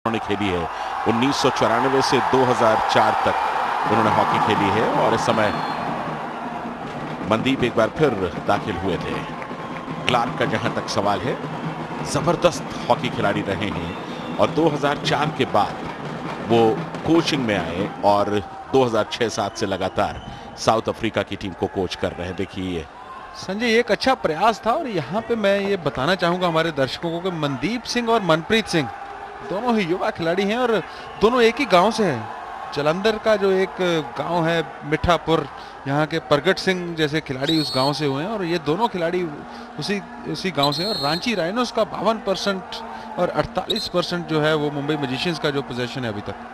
उन्होंने खेली है। 1994 से 2004 तक उन्होंने हॉकी खेली है और इस समय मनदीप एक बार फिर दाखिल हुए थे। क्लार्क का जहां तक सवाल है, जबरदस्त हॉकी खिलाड़ी रहे हैं और 2004 के बाद वो कोचिंग में आए और 2006-07 से लगातार साउथ अफ्रीका की टीम को कोच कर रहे हैं। देखिए संजय, एक अच्छा प्रयास था और यहाँ पे मैं ये बताना चाहूंगा हमारे दर्शकों को कि मनदीप सिंह और मनप्रीत सिंह दोनों ही युवा खिलाड़ी हैं और दोनों एक ही गांव से हैं। जलंधर का जो एक गांव है मिठापुर, यहाँ के प्रगट सिंह जैसे खिलाड़ी उस गांव से हुए हैं और ये दोनों खिलाड़ी उसी गांव से हैं। और रांची राइनोस का 52% और 48% जो है वो मुंबई मैजिशियंस का जो पोजीशन है अभी तक।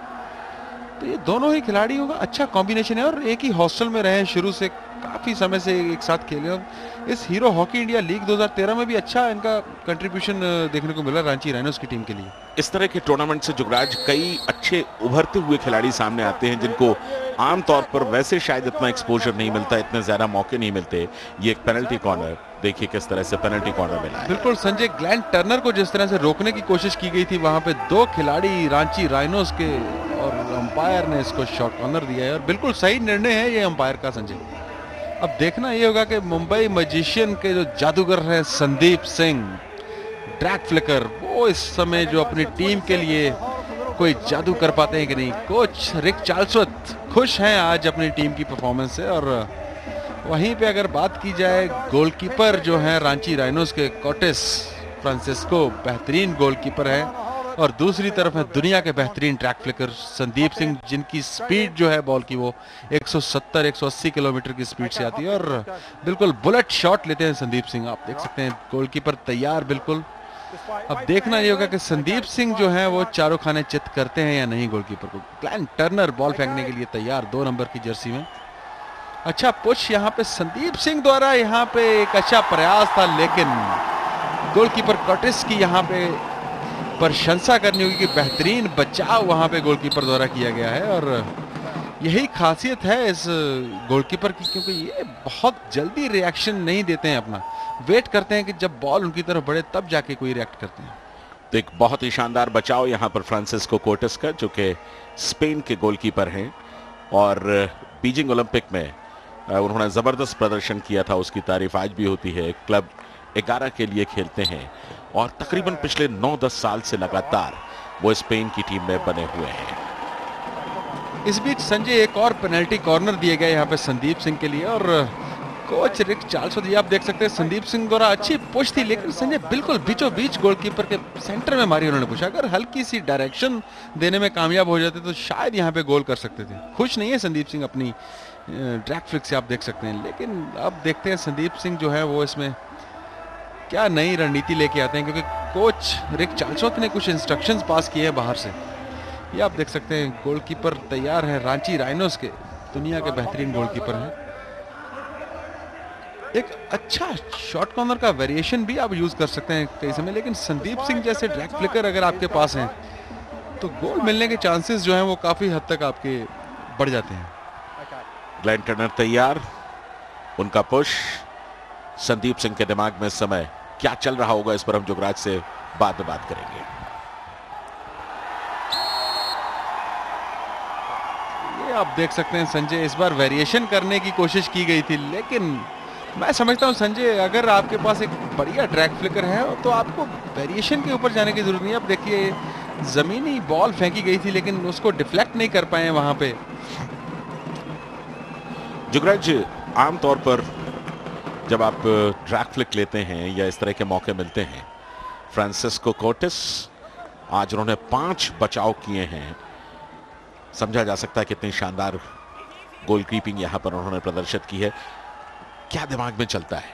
तो ये दोनों ही खिलाड़ियों का अच्छा कॉम्बिनेशन है और एक ही हॉस्टल में रहे शुरू से, काफ़ी समय से एक साथ खेले। और इस हीरो हॉकी इंडिया लीग 2013 में भी अच्छा इनका कंट्रीब्यूशन देखने को मिला रांची राइनोस की टीम के लिए। इस तरह के टूर्नामेंट से जुगराज कई अच्छे उभरते हुए खिलाड़ी सामने आते हैं जिनको आमतौर पर वैसे शायद इतना एक्सपोजर नहीं मिलता, इतने ज्यादा मौके नहीं मिलते। ये एक पेनल्टी कॉर्नर, देखिए किस तरह से पेनल्टी कॉर्नर मिला है। बिल्कुल संजय, ग्लेन टर्नर को जिस तरह से रोकने की कोशिश की गई थी, वहां पे दो खिलाड़ी रांची राइनोस के और अंपायर ने इसको शॉर्ट कॉर्नर दिया है और बिल्कुल सही निर्णय है ये अंपायर का संजय। अब देखना ये होगा कि मुंबई मैजिशियन के जो जादूगर हैं संदीप सिंह, ड्रैग फ्लिकर, वो इस समय जो अपनी टीम के लिए कोई जादू कर पाते हैं कि नहीं। कोच रिक चार्ल्सवर्थ खुश हैं आज अपनी टीम की परफॉर्मेंस से। और वहीं पे अगर बात की जाए गोलकीपर जो हैं रांची राइनोस के कॉटिस फ्रांसिस्को, बेहतरीन गोलकीपर है और दूसरी तरफ है दुनिया के बेहतरीन ट्रैक फ्लिकर संदीप सिंह, जिनकी स्पीड जो है बॉल की वो 170-180 किलोमीटर की स्पीड से आती है और बिल्कुल बुलेट शॉट लेते हैं संदीप सिंह। आप देख सकते हैं गोलकीपर तैयार बिल्कुल। अब देखना ये होगा कि संदीप सिंह जो है वो चारों खाने चित करते हैं या नहीं गोलकीपर को। ग्लेन टर्नर बॉल फेंकने के लिए तैयार 2 नंबर की जर्सी में। अच्छा पुश यहाँ पे संदीप सिंह द्वारा, यहाँ पे एक अच्छा प्रयास था लेकिन गोलकीपर कॉटिस की यहाँ पे प्रशंसा करनी होगी कि बेहतरीन बचाव वहाँ पे गोलकीपर द्वारा किया गया है। और यही खासियत है इस गोलकीपर की, क्योंकि ये बहुत जल्दी रिएक्शन नहीं देते हैं, अपना वेट करते हैं कि जब बॉल उनकी तरफ बढ़े तब जाके कोई रिएक्ट करते हैं। तो एक बहुत ही शानदार बचाव यहाँ पर फ्रांसिस्को कोटिस का, जो कि स्पेन के गोलकीपर हैं और बीजिंग ओलंपिक में उन्होंने जबरदस्त प्रदर्शन किया था, उसकी तारीफ आज भी होती है। क्लब 11 के लिए खेलते हैं और तकरीबन पिछले 9-10 साल से लगातार वो स्पेन की टीम में बने हुए हैं। इस बीच संजय एक और पेनल्टी कॉर्नर दिए गए यहाँ पे संदीप सिंह के लिए और कोच रिक चार्ल्सवर्थ, आप देख सकते हैं संदीप सिंह द्वारा अच्छी पुश थी लेकिन संजय बिल्कुल बीचों बीच गोलकीपर के सेंटर में मारी उन्होंने पुश। अगर हल्की सी डायरेक्शन देने में कामयाब हो जाते तो शायद यहाँ पे गोल कर सकते थे। खुश नहीं है संदीप सिंह अपनी ड्रैग फ्लिक से, आप देख सकते हैं। लेकिन अब देखते हैं संदीप सिंह जो है वो इसमें क्या नई रणनीति लेके आते हैं, क्योंकि कोच रिक चार्ल्सवर्थ ने कुछ इंस्ट्रक्शंस पास किए हैं बाहर से। ये आप देख सकते हैं गोलकीपर तैयार है रांची राइनोस के, दुनिया के बेहतरीन गोलकीपर हैं। एक अच्छा शॉर्ट कॉर्नर का वेरिएशन भी आप यूज कर सकते हैं कई समय, लेकिन संदीप सिंह जैसे ड्रैग फ्लिकर अगर आपके पास हैं तो गोल मिलने के चांसेस जो हैं वो काफी हद तक आपके बढ़ जाते हैं। ग्लेन टर्नर तैयार, उनका पुश। संदीप सिंह के दिमाग में इस समय क्या चल रहा होगा, इस पर हम जुगराज से बाद में बात करेंगे। ये आप देख सकते हैं संजय, इस बार वेरिएशन करने की कोशिश की गई थी लेकिन मैं समझता हूं संजय, अगर आपके पास एक बढ़िया ड्रैग फ्लिकर है तो आपको वेरिएशन के ऊपर जाने की जरूरत नहीं है। अब देखिए जमीनी बॉल फेंकी गई थी लेकिन उसको डिफ्लेक्ट नहीं कर पाए वहां पे। जुगराज, आमतौर पर जब आप ड्रैग फ्लिक लेते हैं या इस तरह के मौके मिलते हैं, फ्रांसिस्को कोटिस आज उन्होंने 5 बचाव किए हैं। समझा जा सकता है कितनी शानदार गोल कीपिंग यहां पर उन्होंने प्रदर्शित की है। क्या दिमाग में चलता है?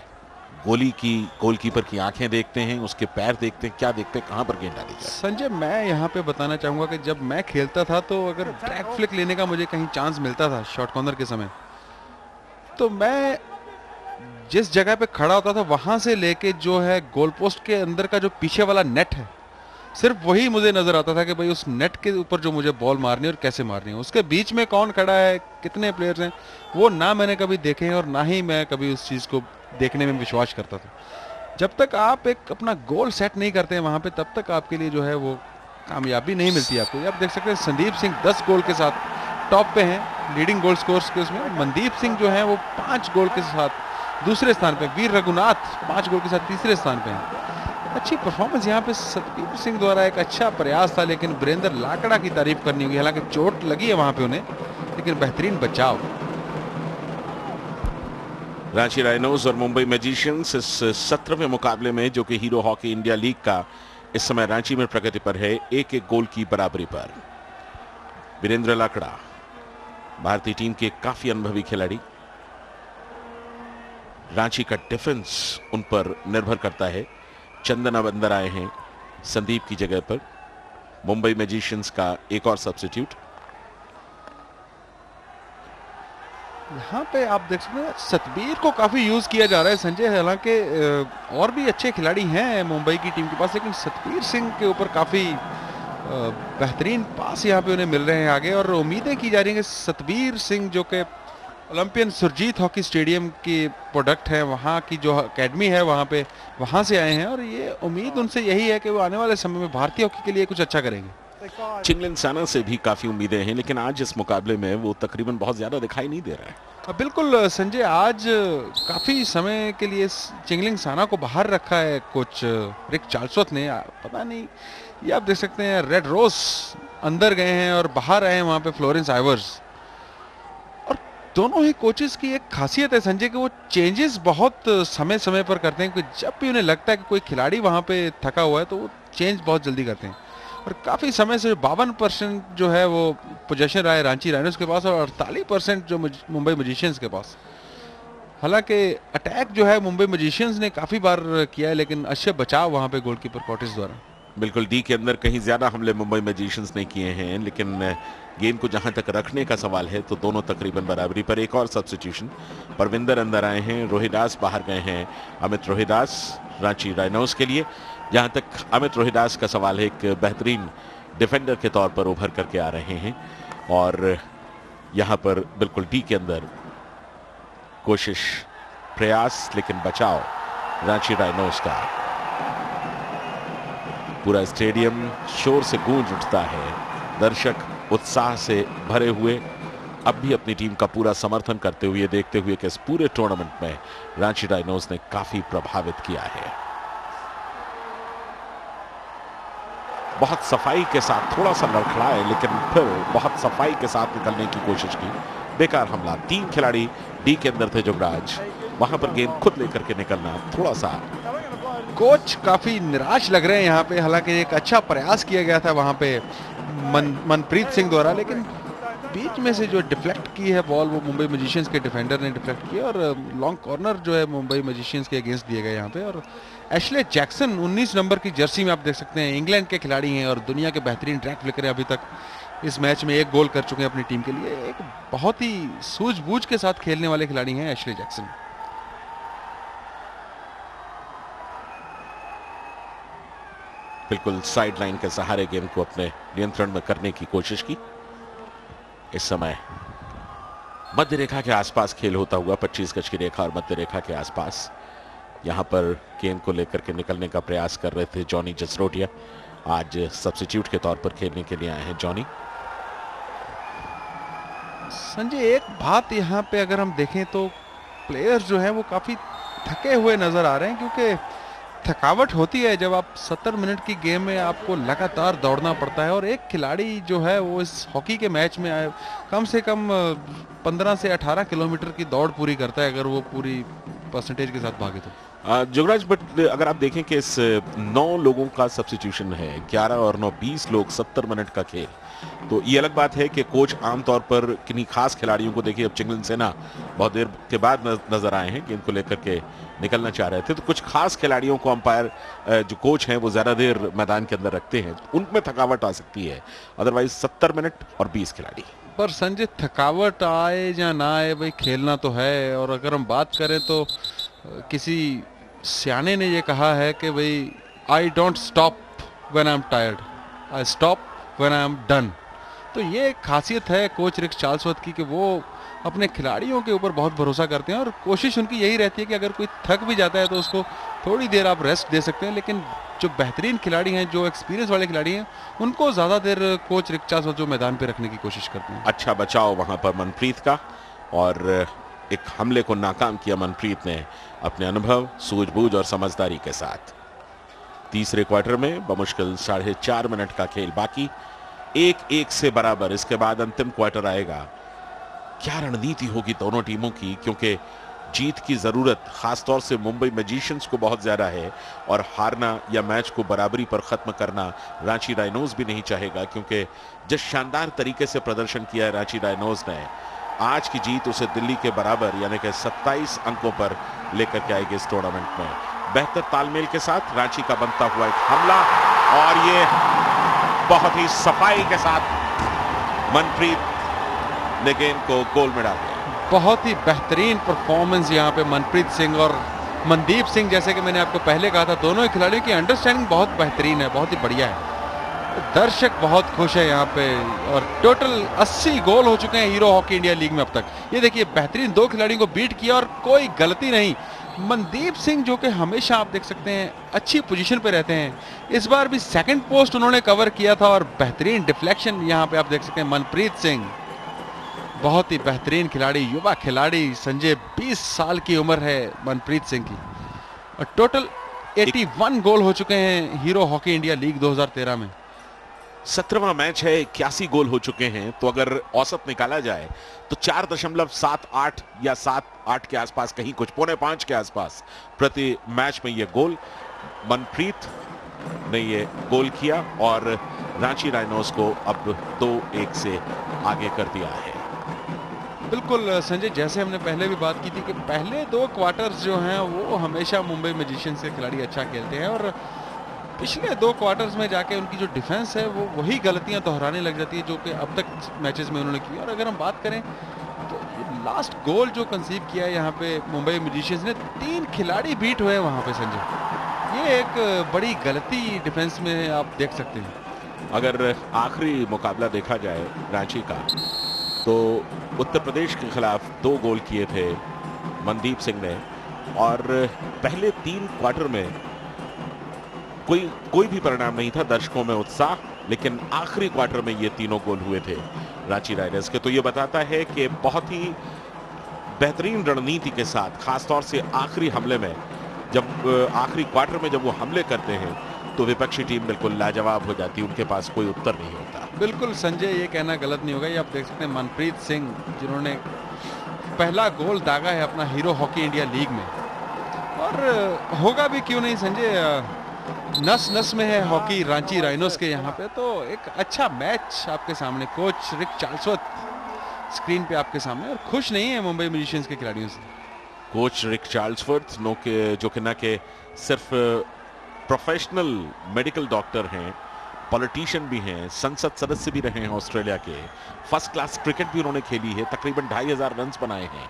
गोलकीपर की आंखें देखते हैं, उसके पैर देखते हैं, क्या देखते हैं, कहां पर गेंद डाली जाए? संजय, मैं यहाँ पे बताना चाहूंगा कि जब मैं खेलता था तो अगर ड्रैग फ्लिक लेने का मुझे कहीं चांस मिलता था शॉर्ट कॉर्नर के समय, तो मैं जिस जगह पे खड़ा होता था वहां से लेके जो है गोल पोस्ट के अंदर का जो पीछे वाला नेट है, सिर्फ वही मुझे नजर आता था कि भाई उस नेट के ऊपर जो मुझे बॉल मारनी है और कैसे मारनी है। उसके बीच में कौन खड़ा है, कितने प्लेयर्स हैं, वो ना मैंने कभी देखे हैं और ना ही मैं कभी उस चीज़ को देखने में विश्वास करता था। जब तक आप एक अपना गोल सेट नहीं करते हैं वहाँ पे, तब तक आपके लिए जो है वो कामयाबी नहीं मिलती आपको। आप देख सकते हैं संदीप सिंह 10 गोल के साथ टॉप पे हैं लीडिंग गोल स्कोर्स के उसमें। मनदीप सिंह जो है वो 5 गोल के साथ दूसरे स्थान पे, वीर रघुनाथ 5 गोल के साथ तीसरे स्थान पे हैं। अच्छी परफॉर्मेंस यहाँ पे सतबीर सिंह द्वारा, एक अच्छा प्रयास था, लेकिन वीरेंद्र लाकड़ा की तारीफ करनी होगी। हालांकि चोट लगी है वहां पे उन्हें, लेकिन बेहतरीन बचाव। रांची राइनोज और मुंबई मैजिशियंस इस 17वें मुकाबले में, जो कि हीरो हॉकी इंडिया लीग का इस समय रांची में प्रगति पर है, 1-1 गोल की बराबरी पर। वीरेंद्र लाकड़ा भारतीय टीम के काफी अनुभवी खिलाड़ी। रांची का डिफेंस उन पर निर्भर करता है। चंदन अब अंदर आए हैं संदीप की जगह पर। मुंबई मैजिशियंस का एक और सब्स्टिट्यूट। यहाँ पे आप देख सकते हैं सतबीर को काफी यूज किया जा रहा है संजय। हालांकि और भी अच्छे खिलाड़ी हैं मुंबई की टीम के पास, लेकिन सतबीर सिंह के ऊपर काफी बेहतरीन पास यहाँ पे उन्हें मिल रहे हैं आगे। और उम्मीदें की जा रही हैं कि सतबीर सिंह, जो कि ओलंपियन सुरजीत हॉकी स्टेडियम की प्रोडक्ट है, वहाँ की जो एकेडमी है वहाँ से आए हैं, और ये उम्मीद उनसे यही है कि वो आने वाले समय में भारतीय हॉकी के लिए कुछ अच्छा करेंगे। चिंगलेनसाना से भी काफी उम्मीदें हैं, लेकिन आज इस मुकाबले में वो तकरीबन बहुत ज्यादा दिखाई नहीं दे रहा है। बिल्कुल संजय, आज काफी समय के लिए चिंगलेनसाना को बाहर रखा है कोच रिक चार्ल्सवर्थ ने। पता नहीं, ये आप देख सकते हैं रेड रोज अंदर गए हैं और बाहर आए हैं वहां पे फ्लोरेंस आइवर्स। और दोनों ही कोचेस की एक खासियत है संजय कि वो चेंजेस बहुत समय समय पर करते हैं, कि जब भी उन्हें लगता है कि कोई खिलाड़ी वहां पे थका हुआ है तो वो चेंज बहुत जल्दी करते हैं। और काफी समय से 52% जो है वो पोजेशन रहा है रांची राइनोज के पास, और 48% जो मुंबई मैजिशियंस के पास। हालांकि अटैक जो है मुंबई मैजिशियंस ने काफी बार किया है, लेकिन अच्छे बचाव वहां पे गोलकीपर कॉटिस द्वारा। बिल्कुल, डी के अंदर कहीं ज्यादा हमले मुंबई मैजिशियंस ने किए हैं, लेकिन गेंद को जहां तक रखने का सवाल है तो दोनों तकरीबन बराबरी पर। एक और सब्स्टिट्यूशन, परविंदर अंदर आए हैं, रोहिदास बाहर गए हैं। अमित रोहिदास रांची राइनोज के लिए। जहां तक अमित रोहिदास का सवाल है, एक बेहतरीन डिफेंडर के तौर पर उभर करके आ रहे हैं, और यहां पर बिल्कुल डी के अंदर कोशिश, प्रयास, लेकिन बचाव रांची राइनोज का। पूरा स्टेडियम शोर से गूंज उठता है, दर्शक उत्साह से भरे हुए, अब भी अपनी टीम का पूरा समर्थन करते हुए, देखते हुए कि इस पूरे टूर्नामेंट में रांची राइनोज ने काफी प्रभावित किया है। बहुत सफाई के साथ, थोड़ा सा लड़खड़ाए, लेकिन फिर बहुत सफाई के साथ निकलने की कोशिश की। बेकार हमला। 3 खिलाड़ी डी के अंदर थे, जुगराज वहां पर गेंद खुद लेकर के निकलना थोड़ा सा। कोच काफी निराश लग रहे हैं यहाँ पे। हालांकि एक अच्छा प्रयास किया गया था वहां पे मनप्रीत सिंह द्वारा, लेकिन बीच में से जो डिफ्लेक्ट की है बॉल, वो मुंबई मैजिशियंस के डिफेंडर ने डिफ्लेक्ट किया, और लॉन्ग कॉर्नर जो है मुंबई मैजिशियंस के अगेंस्ट दिए गए यहाँ पे। और एशले जैक्सन 19 नंबर की जर्सी में आप देख सकते हैं, इंग्लैंड के खिलाड़ी हैं और दुनिया के बेहतरीन ट्रैक फ्लिकर हैं। अभी तक इस मैच में 1 गोल कर चुके हैं अपनी टीम के लिए। एक बहुत ही सूझबूझ के साथ खेलने वाले खिलाड़ी हैं एशले जैक्सन। बिल्कुल साइड लाइन के सहारे गेम को अपने नियंत्रण में करने की कोशिश की। इस समय मध्य रेखा के आसपास खेल होता हुआ, 25 गज की रेखा और मध्य रेखा के आसपास, यहां पर गेंद को लेकर के निकलने का प्रयास कर रहे थे जॉनी जसरोटिया। आज सब्स्टिट्यूट के तौर पर खेलने के लिए आए हैं जॉनी। संजय, एक बात यहाँ पे अगर हम देखें तो प्लेयर्स जो हैं वो काफी थके हुए नजर आ रहे हैं, क्योंकि थकावट होती है जब आप 70 मिनट की गेम में आपको लगातार दौड़ना पड़ता है। और एक खिलाड़ी जो है वो इस हॉकी के मैच में कम से कम 15 से 18 किलोमीटर की दौड़ पूरी करता है, अगर वो पूरी परसेंटेज के साथ भागे तो। जुगराज, बट अगर आप देखें कि इस 9 लोगों का सब्स्टिट्यूशन है, 11 और 9 20 लोग, 70 मिनट का खेल, तो ये अलग बात है कि कोच आमतौर पर किन्हीं खास खिलाड़ियों को, देखिए अब चिंगलेनसाना बहुत देर के बाद नजर आए हैं, गेंद को लेकर के निकलना चाह रहे थे, तो कुछ खास खिलाड़ियों को अंपायर जो कोच हैं वो ज्यादा देर मैदान के अंदर रखते हैं, तो उनमें थकावट आ सकती है। अदरवाइज 70 मिनट और 20 खिलाड़ी। पर संजय, थकावट आए या ना आए, भाई खेलना तो है। और अगर हम बात करें तो किसी सियाने ने ये कहा है कि भाई I don't stop when I am tired, I stop when I am done. तो ये खासियत है कोच रिक चार्ल्सवर्थ की कि वो अपने खिलाड़ियों के ऊपर बहुत भरोसा करते हैं, और कोशिश उनकी यही रहती है कि अगर कोई थक भी जाता है तो उसको थोड़ी देर आप रेस्ट दे सकते हैं, लेकिन जो बेहतरीन खिलाड़ी हैं, जो एक्सपीरियंस वाले खिलाड़ी हैं, उनको ज़्यादा देर कोच रिक चार्ल्स जो मैदान पे रखने की कोशिश करते हैं। अच्छा बचाव वहां पर मनप्रीत का, और एक हमले को नाकाम किया मनप्रीत ने अपने अनुभव, सूझबूझ और समझदारी के साथ। तीसरे क्वार्टर में बमुश्किल 4.5 मिनट का खेल बाकी, 1-1 से बराबर। इसके बाद अंतिम क्वार्टर आएगा। क्या रणनीति होगी दोनों टीमों की, क्योंकि जीत की जरूरत खासतौर से मुंबई मैजिशियंस को बहुत ज्यादा है, और हारना या मैच को बराबरी पर खत्म करना रांची राइनोज भी नहीं चाहेगा, क्योंकि जिस शानदार तरीके से प्रदर्शन किया है रांची राइनोज ने, आज की जीत उसे दिल्ली के बराबर यानी कि 27 अंकों पर लेकर के आएगी इस टूर्नामेंट में। बेहतर तालमेल के साथ रांची का बनता हुआ एक हमला, और ये बहुत ही सफाई के साथ मनप्रीत ने गेंद को गोल में डाल दिया। बहुत ही बेहतरीन परफॉर्मेंस यहाँ पे मनप्रीत सिंह और मनदीप सिंह, जैसे कि मैंने आपको पहले कहा था, दोनों ही खिलाड़ियों की अंडरस्टैंडिंग बहुत बेहतरीन है, बहुत ही बढ़िया है। दर्शक बहुत खुश है यहाँ पे, और टोटल 80 गोल हो चुके हैं हीरो हॉकी इंडिया लीग में अब तक। ये देखिए, बेहतरीन 2 खिलाड़ियों को बीट किया और कोई गलती नहीं। मनदीप सिंह जो कि हमेशा आप देख सकते हैं अच्छी पोजीशन पे रहते हैं, इस बार भी सेकंड पोस्ट उन्होंने कवर किया था, और बेहतरीन डिफ्लेक्शन यहाँ पे आप देख सकते हैं। मनप्रीत सिंह बहुत ही बेहतरीन खिलाड़ी, युवा खिलाड़ी, संजय 20 साल की उम्र है मनप्रीत सिंह की, और टोटल 81 गोल हो चुके हैं हीरो हॉकी इंडिया लीग 2013 में। 17वां मैच है, 81 गोल हो चुके हैं, तो अगर औसत निकाला जाए तो 4.78 या 7-8 के आसपास, कहीं कुछ 4.5 के आसपास प्रति मैच में ये गोल मनप्रीत ने ये गोल किया, और रांची राइनोज को अब 2-1 से आगे कर दिया है। बिल्कुल संजय, जैसे हमने पहले भी बात की थी कि पहले 2 क्वार्टर्स जो हैं वो हमेशा मुंबई मैजिशियंस के खिलाड़ी अच्छा खेलते हैं, और पिछले 2 क्वार्टर्स में जाके उनकी जो डिफेंस है वो वही गलतियां दोहराने लग जाती है जो कि अब तक मैचेस में उन्होंने की। और अगर हम बात करें तो लास्ट गोल जो कंसीव किया है यहाँ पे मुंबई मैजिशियंस ने, 3 खिलाड़ी बीट हुए वहाँ पे संजय, ये एक बड़ी गलती डिफेंस में आप देख सकते हैं। अगर आखिरी मुकाबला देखा जाए रांची का, तो उत्तर प्रदेश के खिलाफ 2 गोल किए थे मनदीप सिंह ने, और पहले 3 क्वार्टर में कोई भी परिणाम नहीं था, दर्शकों में उत्साह, लेकिन आखिरी क्वार्टर में ये तीनों गोल हुए थे रांची राइडर्स के। तो ये बताता है कि बहुत ही बेहतरीन रणनीति के साथ, खासतौर से आखिरी हमले में, जब आखिरी क्वार्टर में जब वो हमले करते हैं तो विपक्षी टीम बिल्कुल लाजवाब हो जाती है, उनके पास कोई उत्तर नहीं होता। बिल्कुल संजय, ये कहना गलत नहीं होगा। ये आप देख सकते हैं मनप्रीत सिंह जिन्होंने पहला गोल दागा है अपना हीरो हॉकी इंडिया लीग में, और होगा भी क्यों नहीं संजय, नस नस में है हॉकी रांची राइनोज के यहाँ पे। तो एक अच्छा मैच आपके सामने, कोच रिक चार्ल्सवर्थ स्क्रीन पे आपके सामने, और खुश नहीं है मुंबई मैजिशियंस के खिलाड़ियों से। कोच रिक चार्ल्सवर्थ जो कि न के सिर्फ प्रोफेशनल मेडिकल डॉक्टर हैं, पॉलिटिशियन भी हैं, संसद सदस्य भी रहे हैं ऑस्ट्रेलिया के, फर्स्ट क्लास क्रिकेट भी उन्होंने खेली है, तकरीबन 2500 रन बनाए हैं,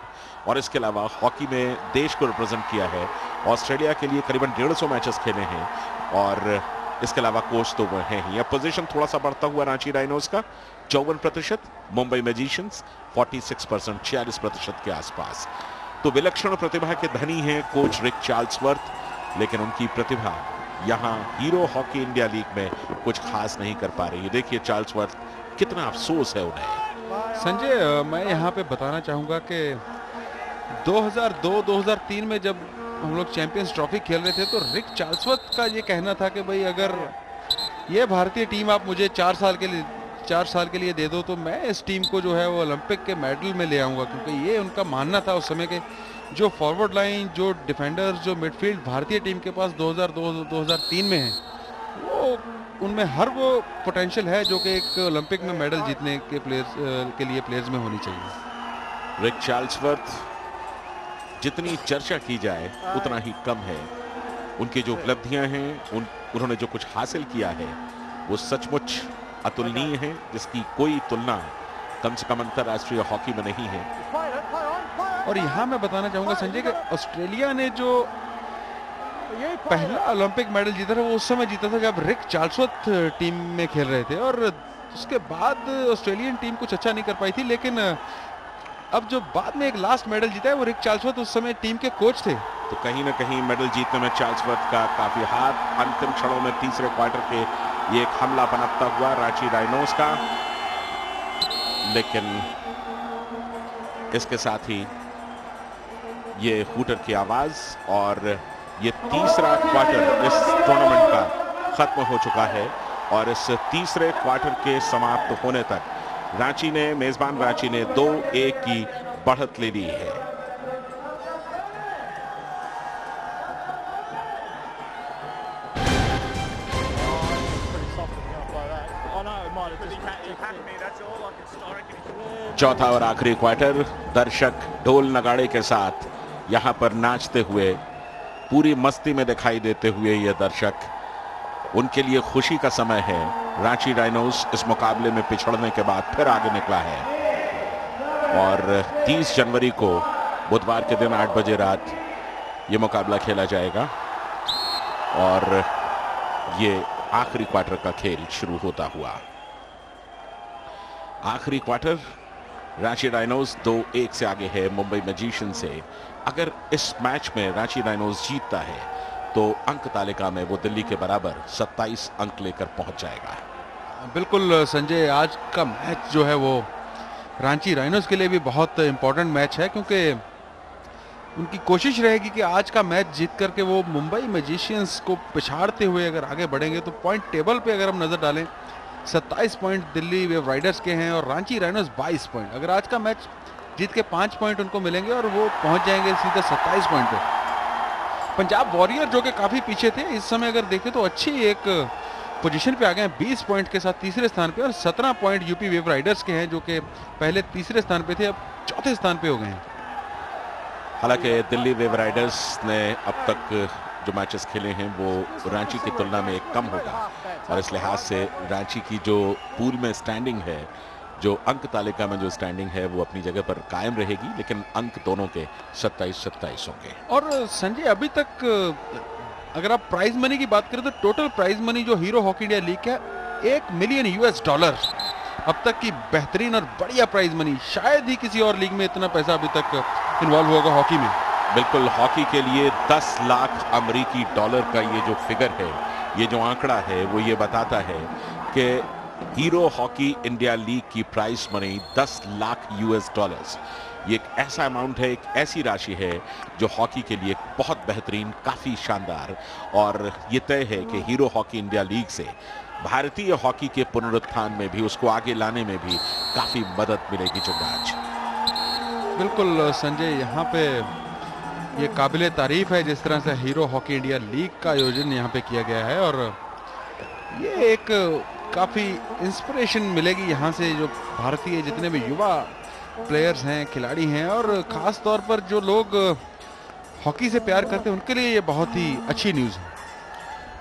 और इसके अलावा हॉकी में देश को रिप्रेजेंट किया है, ऑस्ट्रेलिया के लिए करीबन 150 मैचेस खेले हैं, और इसके अलावा कोच तो वो हैं ही। अब पोजीशन थोड़ा सा बढ़ता हुआ रांची राइनोज का 54%, मुंबई मैजिशियंस 46%, 46% के आसपास। तो विलक्षण प्रतिभा के धनी हैं कोच रिक चार्ल्सवर्थ, लेकिन उनकी प्रतिभा यहाँ हीरो हॉकी इंडिया लीग में कुछ खास नहीं कर पा रही है। देखिए चार्ल्सवर्थ, कितना अफसोस है उन्हें। संजय, मैं यहाँ पे बताना चाहूँगा कि 2002-2003 में जब हम लोग चैंपियंस ट्रॉफी खेल रहे थे, तो रिक चार्ल्सवर्थ का ये कहना था कि भाई अगर ये भारतीय टीम आप मुझे 4 साल के लिए दे दो, तो मैं इस टीम को जो है वो ओलंपिक के मेडल में ले आऊँगा, क्योंकि ये उनका मानना था उस समय के जो फॉरवर्ड लाइन, जो डिफेंडर्स, जो मिडफील्ड भारतीय टीम के पास 2002-2003 में है, वो उनमें हर वो पोटेंशियल है जो कि एक ओलंपिक में मेडल जीतने के प्लेयर्स में होनी चाहिए। रिक चार्ल्सवर्थ, जितनी चर्चा की जाए उतना ही कम है। उनकी जो उपलब्धियां हैं, उन्होंने जो कुछ हासिल किया है, वो सचमुच अतुलनीय है, जिसकी कोई तुलना कम से कम अंतरराष्ट्रीय हॉकी में नहीं है। और यहाँ मैं बताना चाहूँगा संजय कि ऑस्ट्रेलिया ने जो पहला ओलंपिक मेडल जीता था, वो उस समय जीता था जब रिक चार्ल्सवर्थ टीम में खेल रहे थे, और उसके बाद ऑस्ट्रेलियन टीम कुछ अच्छा नहीं कर पाई थी। लेकिन अब जो बाद में एक लास्ट मेडल जीता है वो रिक चार्ल्सवर्थ उस समय टीम के कोच थे। तो कहीं ना कहीं मेडल जीतने में चार्ल्सवर्थ का काफी हाथ। अंतिम क्षणों में तीसरे क्वार्टर के ये एक हमला पनपता हुआ रांची राइनोज का, लेकिन इसके साथ ही ये हूटर की आवाज और ये तीसरा क्वार्टर इस टूर्नामेंट का खत्म हो चुका है। और इस तीसरे क्वार्टर के समाप्त होने तक मेजबान रांची ने 2-1 की बढ़त ले ली है। चौथा और आखिरी क्वार्टर, दर्शक ढोल नगाड़े के साथ यहां पर नाचते हुए, पूरी मस्ती में दिखाई देते हुए ये दर्शक, उनके लिए खुशी का समय है। रांची राइनोज इस मुकाबले में पिछड़ने के बाद फिर आगे निकला है और 30 जनवरी को बुधवार के दिन 8 बजे रात ये मुकाबला खेला जाएगा और ये आखिरी क्वार्टर का खेल शुरू होता हुआ। आखिरी क्वार्टर, रांची राइनोज 2-1 से आगे है मुंबई मैजिशियन से। अगर इस मैच में रांची राइनोज जीतता है तो अंक तालिका में वो दिल्ली के बराबर 27 अंक लेकर पहुंच जाएगा। बिल्कुल संजय, आज का मैच जो है वो रांची राइनोज के लिए भी बहुत इंपॉर्टेंट मैच है, क्योंकि उनकी कोशिश रहेगी कि आज का मैच जीत करके वो मुंबई मैजिशियंस को पिछाड़ते हुए अगर आगे बढ़ेंगे तो पॉइंट टेबल पे अगर हम नजर डालें 27 पॉइंट दिल्ली वेव राइडर्स के हैं और रांची राइनोज 22 पॉइंट। अगर आज का मैच जीत के 5 पॉइंट उनको मिलेंगे और वो पहुंच जाएंगे सीधे 27 पॉइंट पे। पंजाब वॉरियर जो कि काफी पीछे थे, इस समय अगर देखें तो अच्छी एक पोजीशन पे आ गए हैं 20 पॉइंट के साथ तीसरे स्थान पे, और 17 पॉइंट यूपी वेव राइडर्स के हैं जो कि पहले तीसरे स्थान पे थे, अब चौथे स्थान पे हो गए हैं। हालांकि दिल्ली वेव राइडर्स ने अब तक जो मैचेस खेले हैं वो रांची की तुलना में कम होगा और इस लिहाज से रांची की जो पूल में स्टैंडिंग है, जो अंक तालिका में जो स्टैंडिंग है, वो अपनी जगह पर कायम रहेगी, लेकिन अंक दोनों के 27-27 होंगे। और संजय, अभी तक अगर आप प्राइज मनी की बात करें तो टोटल प्राइज मनी जो हीरो हॉकी इंडिया लीग का $1 मिलियन अब तक की बेहतरीन और बढ़िया प्राइज मनी। शायद ही किसी और लीग में इतना पैसा अभी तक इन्वॉल्व होगा हॉकी में। बिल्कुल, हॉकी के लिए 10 लाख अमेरिकी डॉलर का ये जो फिगर है, ये जो आंकड़ा है, वो ये बताता है कि हीरो हॉकी इंडिया लीग की प्राइस मनी $10 लाख। ये एक ऐसा अमाउंट है, एक ऐसी राशि है जो हॉकी के लिए बहुत बेहतरीन, काफी शानदार, और ये तय है कि हीरो हॉकी इंडिया लीग से भारतीय हॉकी के पुनरुत्थान में भी, उसको आगे लाने में भी काफी मदद मिलेगी। जुगराज, बिल्कुल संजय, यहाँ पे ये काबिले तारीफ है जिस तरह से हीरो हॉकी इंडिया लीग का आयोजन यहाँ पे किया गया है, और ये एक काफ़ी इंस्पिरेशन मिलेगी यहाँ से जो भारतीय जितने भी युवा प्लेयर्स हैं, खिलाड़ी हैं, और ख़ास तौर पर जो लोग हॉकी से प्यार करते हैं उनके लिए ये बहुत ही अच्छी न्यूज़ है।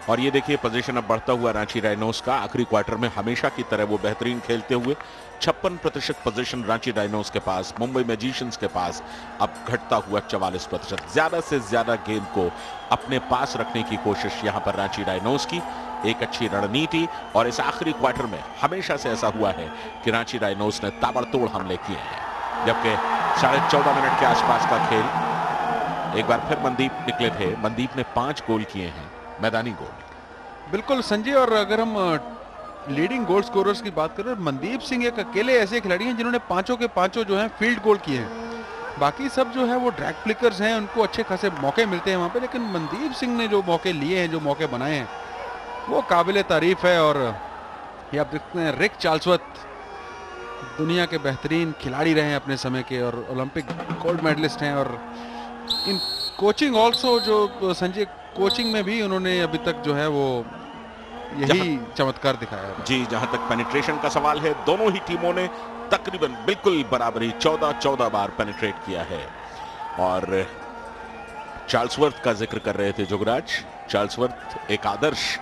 और ये देखिए पोजीशन अब बढ़ता हुआ रांची राइनोज का। आखिरी क्वार्टर में हमेशा की तरह वो बेहतरीन खेलते हुए 56% पोजीशन रांची राइनोज के पास, मुंबई मैजिशियंस के पास अब घटता हुआ 44%। ज्यादा से ज्यादा गेंद को अपने पास रखने की कोशिश यहां पर रांची राइनोज की, एक अच्छी रणनीति, और इस आखिरी क्वार्टर में हमेशा से ऐसा हुआ है कि रांची राइनोज ने ताबड़तोड़ हमले किए हैं। जबकि 14.5 मिनट के आसपास का खेल एक बार फिर मनदीप निकले थे। मनदीप ने 5 गोल किए हैं, मैदानी गोल। बिल्कुल संजय, और अगर हम लीडिंग गोल स्कोरर्स की बात करें, मनदीप सिंह एक अकेले ऐसे खिलाड़ी हैं जिन्होंने 5 के 5 जो हैं फील्ड गोल किए हैं। बाकी सब जो है वो ड्रैग फ्लिकर्स हैं, उनको अच्छे खासे मौके मिलते हैं वहाँ पे, लेकिन मनदीप सिंह ने जो मौके लिए हैं, जो मौके बनाए हैं, वो काबिले तारीफ है। और ये आप देखते हैं रिक चार्ल्सवर्थ दुनिया के बेहतरीन खिलाड़ी रहे हैं अपने समय के, और ओलंपिक गोल्ड मेडलिस्ट हैं, और इन कोचिंग ऑल्सो जो संजय कोचिंग में भी उन्होंने अभी तक जो है वो यही चमत्कार दिखाया है। जी, जहां तक पेनिट्रेशन का सवाल है, दोनों ही टीमों ने तकरीबन बिल्कुल बराबरी 14 बार पेनिट्रेट किया है। और चार्ल्सवर्थ का जिक्र कर रहे थे जुगराज। चार्ल्सवर्थ एक आदर्श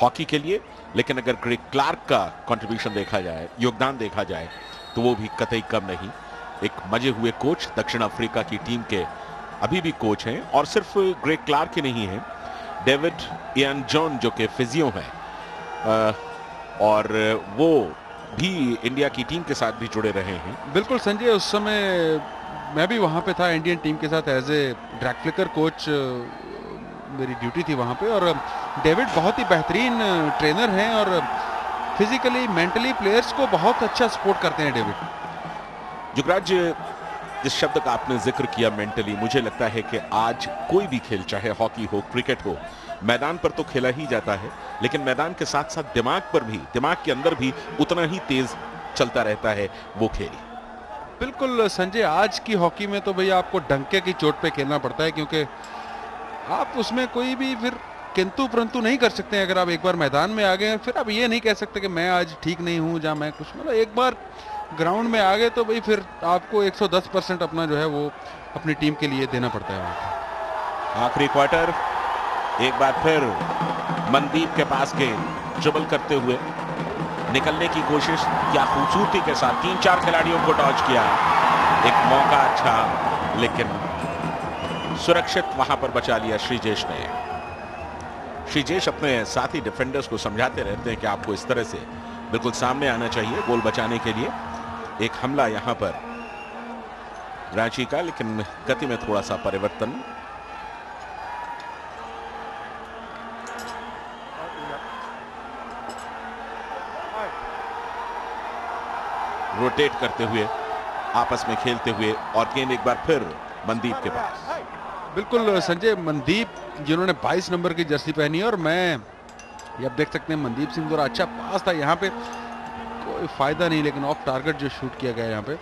हॉकी के लिए, लेकिन अगर ग्रेग क्लार्क का कंट्रीब्यूशन देखा जाए, योगदान देखा जाए, तो वो भी कतई कम नहीं। एक मजे हुए कोच, दक्षिण अफ्रीका की टीम के अभी भी कोच हैं, और सिर्फ ग्रेग क्लार्क ही नहीं है, डेविड इयान जॉन जो कि फिजियो हैं, और वो भी इंडिया की टीम के साथ भी जुड़े रहे हैं। बिल्कुल संजय, उस समय मैं भी वहाँ पे था इंडियन टीम के साथ as a drag flicker coach, मेरी ड्यूटी थी वहाँ पे। और डेविड बहुत ही बेहतरीन ट्रेनर हैं और फिजिकली मेंटली प्लेयर्स को बहुत अच्छा सपोर्ट करते हैं डेविड। जुगराज, जिस शब्द का आपने जिक्र किया मेंटली, मुझे लगता है कि आज कोई भी खेल, चाहे हॉकी हो, क्रिकेट हो, मैदान पर तो खेला ही जाता है, लेकिन मैदान के साथ साथ दिमाग पर भी, दिमाग के अंदर भी उतना ही तेज चलता रहता है वो खेल। बिल्कुल संजय, आज की हॉकी में तो भैया आपको डंके की चोट पे खेलना पड़ता है, क्योंकि आप उसमें कोई भी फिर किंतु परंतु नहीं कर सकते हैं। अगर आप एक बार मैदान में आ गए फिर आप ये नहीं कह सकते कि मैं आज ठीक नहीं हूं, या मैं कुछ, मतलब एक बार ग्राउंड में आ गए तो भाई फिर आपको 110% अपना जो है वो अपनी टीम के लिए देना पड़ता है। आखिरी क्वार्टर, एक बार फिर मनदीप के पास गेंद ड्रिबल करते हुए निकलने की कोशिश, क्या खूबसूरती के साथ 3-4 खिलाड़ियों को डॉज किया। एक मौका अच्छा, लेकिन सुरक्षित वहां पर बचा लिया श्रीजेश ने। श्रीजेश अपने साथी डिफेंडर्स को समझाते रहते हैं कि आपको इस तरह से बिल्कुल सामने आना चाहिए गोल बचाने के लिए। एक हमला यहां पर रांची का, लेकिन गति में थोड़ा सा परिवर्तन। रोटेट करते हुए, आपस में खेलते हुए, और गेंद एक बार फिर मनदीप के पास। बिल्कुल संजय, मनदीप जिन्होंने 22 नंबर की जर्सी पहनी है, और मैं ये आप देख सकते हैं मनदीप सिंह द्वारा अच्छा पास था, यहाँ पे कोई फायदा नहीं, लेकिन ऑफ टारगेट जो शूट किया गया यहाँ पे।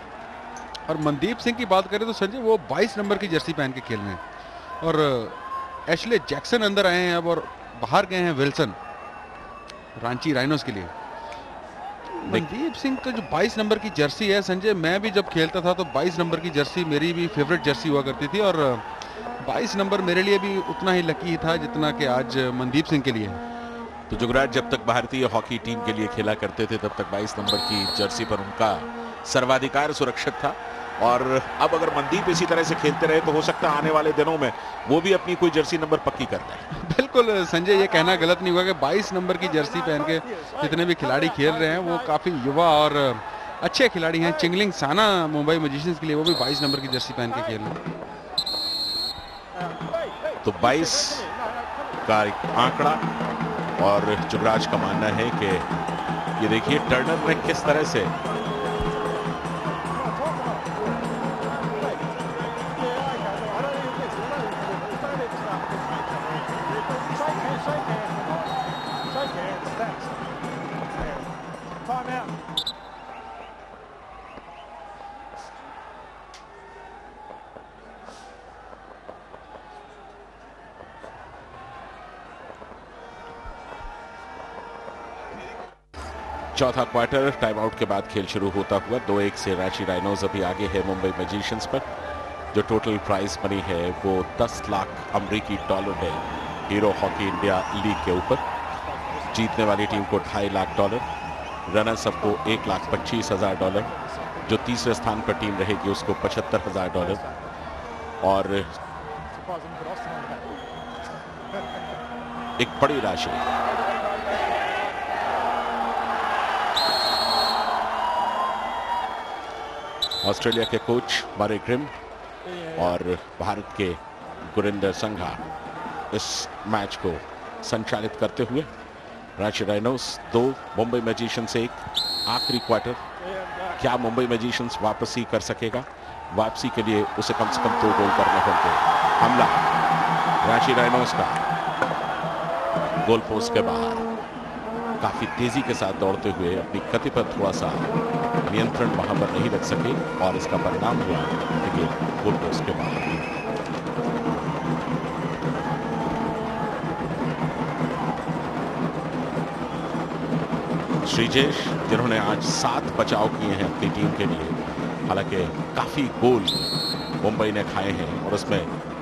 और मनदीप सिंह की बात करें तो संजय वो 22 नंबर की जर्सी पहन के खेल रहे हैं, और एशले जैक्सन अंदर आए हैं अब, और बाहर गए हैं विल्सन रांची राइनोस के लिए। मनदीप सिंह का जो 22 नंबर की जर्सी है संजय, मैं भी जब खेलता था तो 22 नंबर की जर्सी मेरी भी फेवरेट जर्सी हुआ करती थी, और 22 नंबर मेरे लिए भी उतना ही लकी था जितना कि आज मनदीप सिंह के लिए है। तो जुगराज, जब तक भारतीय हॉकी टीम के लिए खेला करते थे तब तक 22 नंबर की जर्सी पर उनका सर्वाधिकार सुरक्षित था, और अब अगर मनदीप इसी तरह से खेलते रहे तो हो सकता है आने वाले दिनों में वो भी अपनी कोई जर्सी नंबर पक्की करता है। बिल्कुल संजय, ये कहना गलत नहीं होगा कि 22 नंबर की जर्सी पहन के जितने भी खिलाड़ी खेल रहे हैं वो काफी युवा और अच्छे खिलाड़ी हैं। चिंगलिंग साना मुंबई मैजिशियंस के लिए वो भी 22 नंबर की जर्सी पहन के खेल रहे हैं। तो 22 का आंकड़ा, और जुगराज का मानना है कि ये देखिए टर्नर ने किस तरह से चौथा क्वार्टर टाइम आउट के बाद खेल शुरू होता हुआ 2-1 से रांची राइनोज अभी आगे है मुंबई मैजिशियंस पर। जो टोटल प्राइज मनी है वो 10 लाख अमेरिकी डॉलर है हीरो हॉकी इंडिया लीग के ऊपर। जीतने वाली टीम को $2.5 लाख, रनर्स अप को $1,25,000, जो तीसरे स्थान पर टीम रहेगी उसको $75,000, और एक बड़ी राशि ऑस्ट्रेलिया के कोच मारे ग्रिम और भारत के गुरिंदर संघा इस मैच को संचालित करते हुए। Ranchi rhinos 2, Mumbai magicians 1। आखिरी क्वार्टर, क्या मुंबई मैजिशियंस वापसी कर सकेगा? वापसी के लिए उसे कम से कम 2 गोल करने होंगे। हमला रांची राइनोस का गोल पोस्ट के बाहर, काफी तेजी के साथ दौड़ते हुए अपनी गति पर थोड़ा सा नियंत्रण वहां पर नहीं रख सके, और इसका परिणाम हुआ कि गोल पोस्ट के बाहर। श्रीजेश, जिन्होंने आज 7 बचाव किए हैं अपनी टीम के लिए, हालांकि काफी गोल मुंबई ने खाए हैं, और उसमें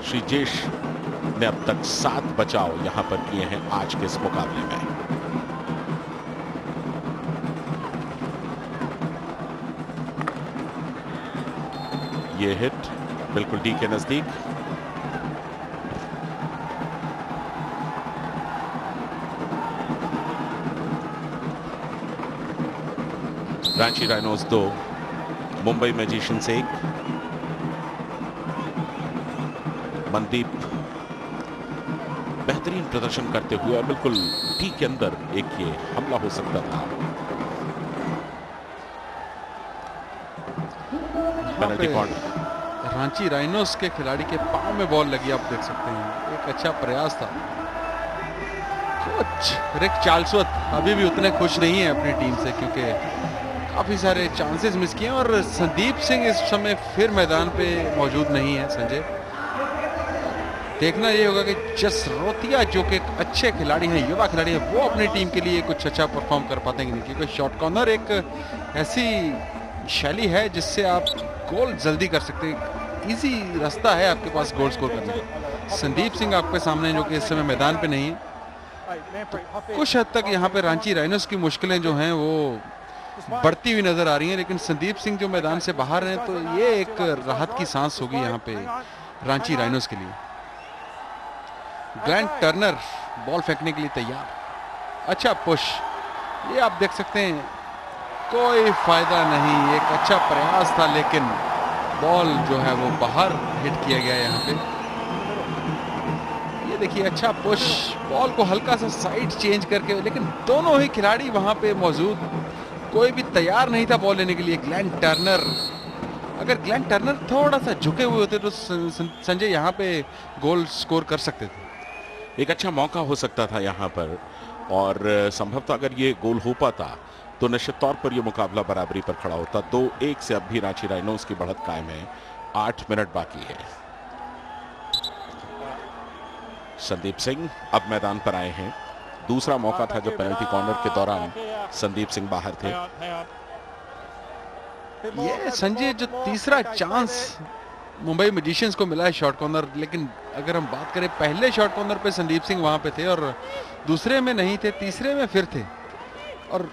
श्रीजेश ने अब तक 7 बचाव यहां पर किए हैं आज के इस मुकाबले में। ये हिट बिल्कुल डी के नजदीक, रांची राइनोज 2, मुंबई मैजिशियंस 1। मनदीप बेहतरीन प्रदर्शन करते हुए और बिल्कुल टी के अंदर एक ये हमला हो सकता था। Penalty corner. रांची राइनोज के खिलाड़ी के पांव में बॉल लगी, आप देख सकते हैं। एक अच्छा प्रयास था। कोच रिक चार्ल्सवर्थ अभी भी उतने खुश नहीं है अपनी टीम से, क्योंकि काफी सारे चांसेस मिस किए। और संदीप सिंह इस समय फिर मैदान पे मौजूद नहीं है। संजय, देखना ये होगा कि जसरोतिया जो कि एक अच्छे खिलाड़ी हैं, युवा खिलाड़ी हैं, वो अपनी टीम के लिए कुछ अच्छा परफॉर्म कर पाते हैं कि नहीं, क्योंकि शॉर्ट कॉर्नर एक ऐसी शैली है जिससे आप गोल जल्दी कर सकते हैं। इजी रास्ता है आपके पास गोल स्कोर करने का। संदीप सिंह आपके सामने जो कि इस समय मैदान पे नहीं है, तो कुछ हद तक यहाँ पे रांची राइनोज की मुश्किलें जो हैं वो बढ़ती हुई नजर आ रही हैं। लेकिन संदीप सिंह जो मैदान से बाहर हैं, तो ये एक राहत की सांस होगी यहाँ पे रांची राइनोज के लिए। ग्लैन टर्नर बॉल फेंकने के लिए तैयार। अच्छा पुश, ये आप देख सकते हैं, कोई फायदा नहीं। एक अच्छा प्रयास था लेकिन बॉल जो है वो बाहर हिट किया गया यहाँ पे। ये देखिए, अच्छा पुश, बॉल को हल्का सा साइड चेंज करके, लेकिन दोनों ही खिलाड़ी वहां पे मौजूद, कोई भी तैयार नहीं था बॉल लेने के लिए। ग्लैन टर्नर, अगर ग्लैन टर्नर थोड़ा सा झुके हुए होते तो संजय यहाँ पे गोल स्कोर कर सकते थे। एक अच्छा मौका हो सकता था यहाँ पर, और संभवतः अगर ये गोल हो पाता तो निश्चित तौर पर यह मुकाबला बराबरी पर खड़ा होता। 2-1 से अब भी रांची राइनोज की बढ़त कायम है। 8 मिनट बाकी है। संदीप सिंह अब मैदान पर आए हैं। दूसरा मौका था जो पेनल्टी कॉर्नर के दौरान संदीप सिंह बाहर थे। ये संजय जो तीसरा चांस मुंबई मैजिशियंस को मिला है शॉर्ट कॉर्नर, लेकिन अगर हम बात करें पहले शॉर्ट कॉर्नर पे संदीप सिंह वहां पे थे और दूसरे में नहीं थे, तीसरे में फिर थे। और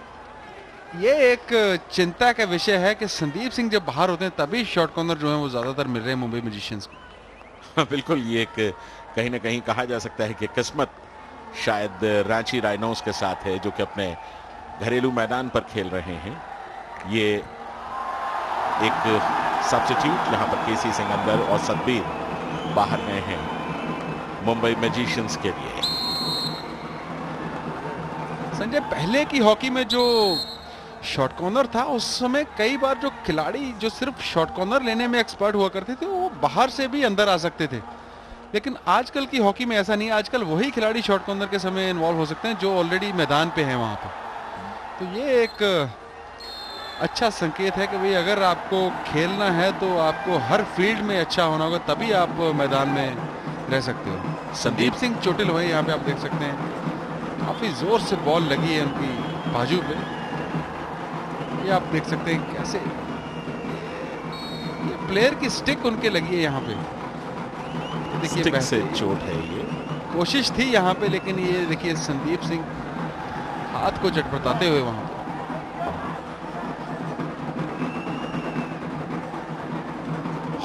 ये एक चिंता का विषय है कि संदीप सिंह जब बाहर होते हैं तभी शॉर्ट कॉर्नर जो है वो ज्यादातर मिल रहे हैं मुंबई मैजिशियंस को। बिल्कुल, ये एक कहीं ना कहीं कहा जा सकता है कि किस्मत शायद रांची राइनोज के साथ है, जो कि अपने घरेलू मैदान पर खेल रहे हैं। ये एक सब्स्टिट्यूट यहाँ पर केसी सिंह अंदर और सतबीर बाहर गए हैं मुंबई मैजिशियंस के लिए। संजय, पहले की हॉकी में जो शॉर्ट कॉर्नर था उस समय कई बार जो खिलाड़ी जो सिर्फ शॉर्ट कॉर्नर लेने में एक्सपर्ट हुआ करते थे वो बाहर से भी अंदर आ सकते थे, लेकिन आजकल की हॉकी में ऐसा नहीं है। आजकल वही खिलाड़ी शॉर्ट कॉर्नर के समय इन्वॉल्व हो सकते हैं जो ऑलरेडी मैदान पे हैं वहां पर। तो ये एक अच्छा संकेत है कि भाई अगर आपको खेलना है तो आपको हर फील्ड में अच्छा होना होगा, तभी आप मैदान में रह सकते हो। संदीप सिंह चोटिल हुए यहाँ पे आप देख सकते हैं, काफी जोर से बॉल लगी है उनकी बाजू पे। ये आप देख सकते हैं कैसे ये प्लेयर की स्टिक उनके लगी है यहाँ पे। देखिए स्टिक से चोट है ये। कोशिश थी यहाँ पे, लेकिन ये देखिए संदीप सिंह हाथ को झटपटाते हुए वहां।